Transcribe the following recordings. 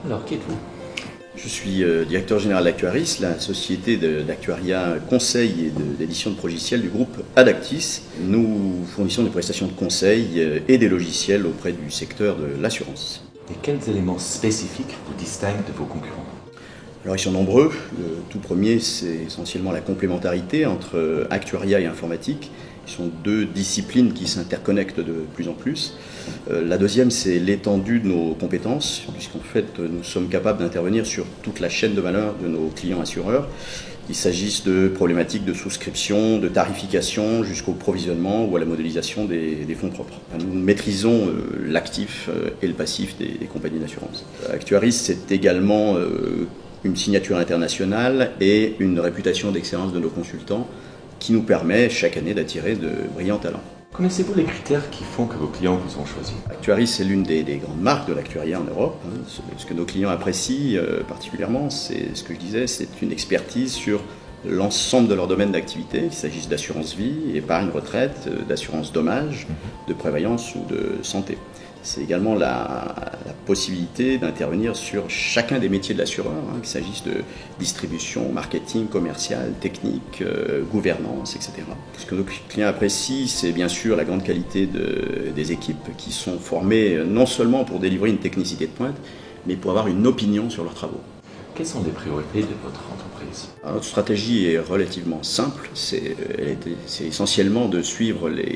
Alors, qui êtes-vous? Je suis directeur général d'Actuaris, la société d'actuariat conseil et d'édition de logiciels du groupe Adactis. Nous fournissons des prestations de conseil et des logiciels auprès du secteur de l'assurance. Et quels éléments spécifiques vous distinguent de vos concurrents? Alors ils sont nombreux. Le tout premier, c'est essentiellement la complémentarité entre actuariat et informatique. Ils sont deux disciplines qui s'interconnectent de plus en plus. La deuxième, c'est l'étendue de nos compétences, puisqu'en fait, nous sommes capables d'intervenir sur toute la chaîne de valeur de nos clients assureurs, qu'il s'agisse de problématiques de souscription, de tarification, jusqu'au provisionnement ou à la modélisation des fonds propres. Nous maîtrisons l'actif et le passif des compagnies d'assurance. Actuaris, c'est également une signature internationale et une réputation d'excellence de nos consultants qui nous permet chaque année d'attirer de brillants talents. Connaissez-vous les critères qui font que vos clients vous ont choisi? Actuaris, c'est l'une des grandes marques de l'actuariat en Europe. Ce que nos clients apprécient particulièrement, c'est ce que je disais, c'est une expertise sur l'ensemble de leur domaine d'activité, qu'il s'agisse d'assurance vie, épargne, retraite, d'assurance dommage, de prévoyance ou de santé. C'est également la possibilité d'intervenir sur chacun des métiers de l'assureur, qu'il s'agisse de distribution, marketing, commercial, technique, gouvernance, etc. Ce que nos clients apprécient, c'est bien sûr la grande qualité des équipes qui sont formées non seulement pour délivrer une technicité de pointe, mais pour avoir une opinion sur leurs travaux. Quelles sont les priorités de votre entreprise? Alors, notre stratégie est relativement simple, c'est essentiellement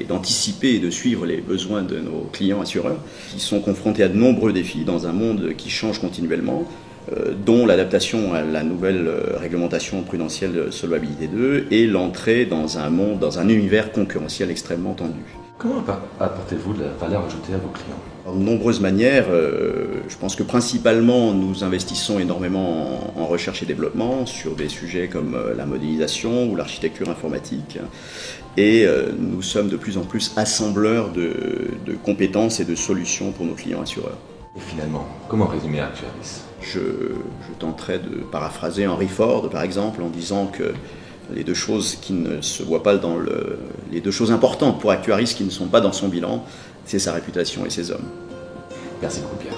d'anticiper et de suivre les besoins de nos clients assureurs qui sont confrontés à de nombreux défis dans un monde qui change continuellement, dont l'adaptation à la nouvelle réglementation prudentielle Solvabilité 2 et l'entrée dans un univers concurrentiel extrêmement tendu. Comment apportez-vous de la valeur ajoutée à vos clients? De nombreuses manières. Je pense que principalement nous investissons énormément en recherche et développement sur des sujets comme la modélisation ou l'architecture informatique et nous sommes de plus en plus assembleurs de compétences et de solutions pour nos clients assureurs. Et finalement, comment résumer Actuaris? Je tenterai de paraphraser Henry Ford par exemple en disant que les deux choses qui ne se voient pas les deux choses importantes pour Actuaris qui ne sont pas dans son bilan, c'est sa réputation et ses hommes. Merci beaucoup Pierre.